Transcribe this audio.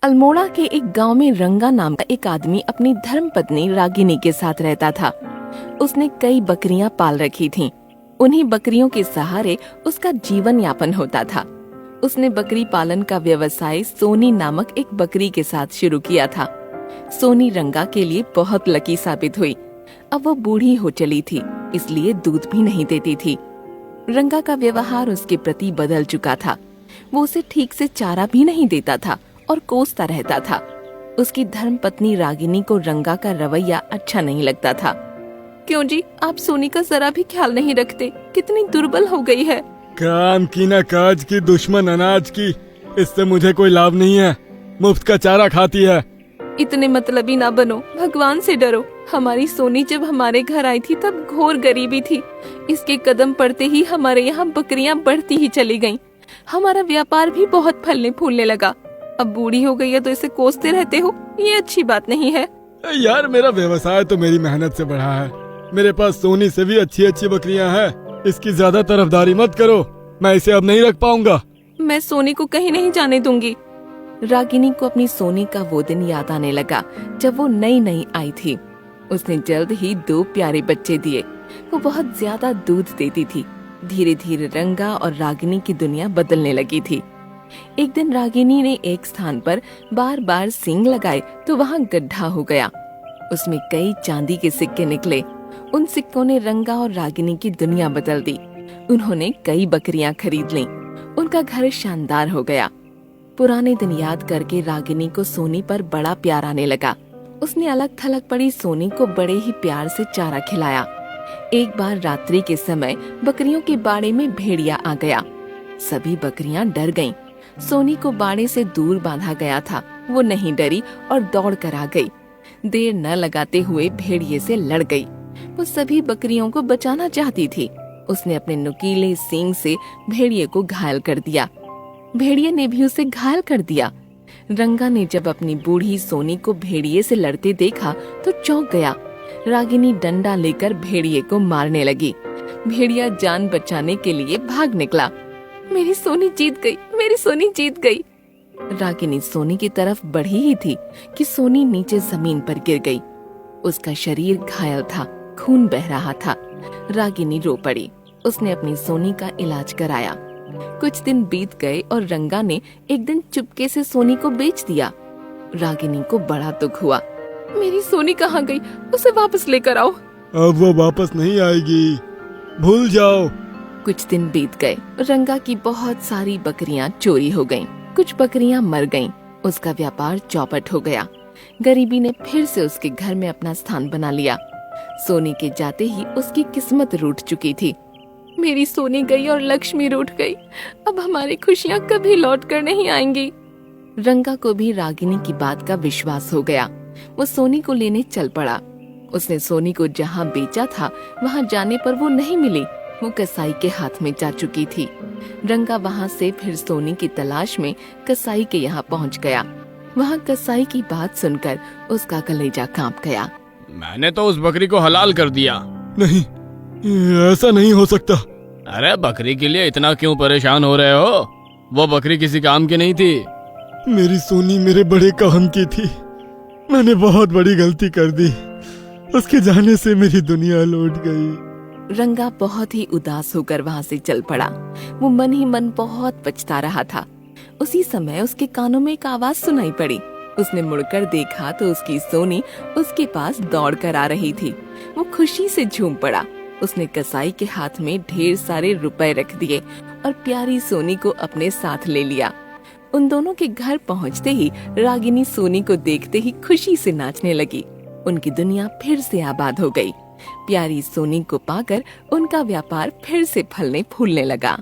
अल्मोड़ा के एक गांव में रंगा नाम का एक आदमी अपनी धर्मपत्नी रागिनी के साथ रहता था। उसने कई बकरियां पाल रखी थीं। उन्हीं बकरियों के सहारे उसका जीवन यापन होता था। उसने बकरी पालन का व्यवसाय सोनी नामक एक बकरी के साथ शुरू किया था। सोनी रंगा के लिए बहुत लकी साबित हुई। अब वो बूढ़ी हो चली थी, इसलिए दूध भी नहीं देती थी। रंगा का व्यवहार उसके प्रति बदल चुका था। वो उसे ठीक से चारा भी नहीं देता था और कोसता रहता था। उसकी धर्मपत्नी रागिनी को रंगा का रवैया अच्छा नहीं लगता था। क्यों जी, आप सोनी का जरा भी ख्याल नहीं रखते? कितनी दुर्बल हो गई है। काम की न काज की, दुश्मन अनाज की। इससे मुझे कोई लाभ नहीं है। मुफ्त का चारा खाती है। इतने मतलबी ना बनो, भगवान से डरो। हमारी सोनी जब हमारे घर आई थी तब घोर गरीबी थी। इसके कदम पड़ते ही हमारे यहाँ बकरियां बढ़ती ही चली गईं। हमारा व्यापार भी बहुत फलने फूलने लगा। अब बूढ़ी हो गई है तो इसे कोसते रहते हो, ये अच्छी बात नहीं है। यार, मेरा व्यवसाय तो मेरी मेहनत से बढ़ा है। मेरे पास सोनी से भी अच्छी अच्छी बकरियां हैं। इसकी ज्यादा तरफदारी मत करो, मैं इसे अब नहीं रख पाऊंगा। मैं सोनी को कहीं नहीं जाने दूंगी। रागिनी को अपनी सोनी का वो दिन याद आने लगा जब वो नई नई आई थी। उसने जल्द ही 2 प्यारे बच्चे दिए। वो बहुत ज्यादा दूध देती थी। धीरे धीरे रंगा और रागिनी की दुनिया बदलने लगी थी। एक दिन रागिनी ने एक स्थान पर बार बार सींग लगाए तो वहाँ गड्ढा हो गया। उसमें कई चांदी के सिक्के निकले। उन सिक्कों ने रंगा और रागिनी की दुनिया बदल दी। उन्होंने कई बकरियां खरीद लीं। उनका घर शानदार हो गया। पुराने दिन याद करके रागिनी को सोनी पर बड़ा प्यार आने लगा। उसने अलग थलग पड़ी सोनी को बड़े ही प्यार से चारा खिलाया। एक बार रात्रि के समय बकरियों के बाड़े में भेड़िया आ गया। सभी बकरियां डर गईं। सोनी को बाड़े से दूर बांधा गया था। वो नहीं डरी और दौड़ कर आ गई। देर न लगाते हुए भेड़िए से लड़ गई। वो सभी बकरियों को बचाना चाहती थी। उसने अपने नुकीले सींग से भेड़िए को घायल कर दिया। भेड़िए ने भी उसे घायल कर दिया। रंगा ने जब अपनी बूढ़ी सोनी को भेड़िए से लड़ते देखा तो चौंक गया। रागिनी डंडा लेकर भेड़िए को मारने लगी। भेड़िया जान बचाने के लिए भाग निकला। मेरी सोनी जीत गई, मेरी सोनी जीत गई। रागिनी सोनी की तरफ बढ़ी ही थी कि सोनी नीचे जमीन पर गिर गई। उसका शरीर घायल था, खून बह रहा था। रागिनी रो पड़ी। उसने अपनी सोनी का इलाज कराया। कुछ दिन बीत गए और रंगा ने एक दिन चुपके से सोनी को बेच दिया। रागिनी को बड़ा दुख हुआ। मेरी सोनी कहाँ गई? उसे वापस लेकर आओ। अब वो वापस नहीं आएगी, भूल जाओ। कुछ दिन बीत गए। रंगा की बहुत सारी बकरियां चोरी हो गईं। कुछ बकरियां मर गईं। उसका व्यापार चौपट हो गया। गरीबी ने फिर से उसके घर में अपना स्थान बना लिया। सोनी के जाते ही उसकी किस्मत रूठ चुकी थी। मेरी सोनी गई और लक्ष्मी रूठ गई। अब हमारी खुशियां कभी लौट कर नहीं आएंगी। रंगा को भी रागिनी की बात का विश्वास हो गया। वो सोनी को लेने चल पड़ा। उसने सोनी को जहाँ बेचा था वहाँ जाने पर वो नहीं मिली। वो कसाई के हाथ में जा चुकी थी। रंगा वहाँ से फिर सोनी की तलाश में कसाई के यहाँ पहुँच गया। वहाँ कसाई की बात सुनकर उसका कलेजा कांप गया। मैंने तो उस बकरी को हलाल कर दिया। नहीं, ऐसा नहीं हो सकता। अरे बकरी के लिए इतना क्यों परेशान हो रहे हो? वो बकरी किसी काम की नहीं थी। मेरी सोनी मेरे बड़े काम की थी। मैंने बहुत बड़ी गलती कर दी। उसके जाने से मेरी दुनिया लौट गई। रंगा बहुत ही उदास होकर वहाँ से चल पड़ा। वो मन ही मन बहुत पछता रहा था। उसी समय उसके कानों में एक आवाज सुनाई पड़ी। उसने मुड़कर देखा तो उसकी सोनी उसके पास दौड़ कर आ रही थी। वो खुशी से झूम पड़ा। उसने कसाई के हाथ में ढेर सारे रुपए रख दिए और प्यारी सोनी को अपने साथ ले लिया। उन दोनों के घर पहुंचते ही रागिनी सोनी को देखते ही खुशी से नाचने लगी। उनकी दुनिया फिर से आबाद हो गई। प्यारी सोनी को पाकर उनका व्यापार फिर से फलने फूलने लगा।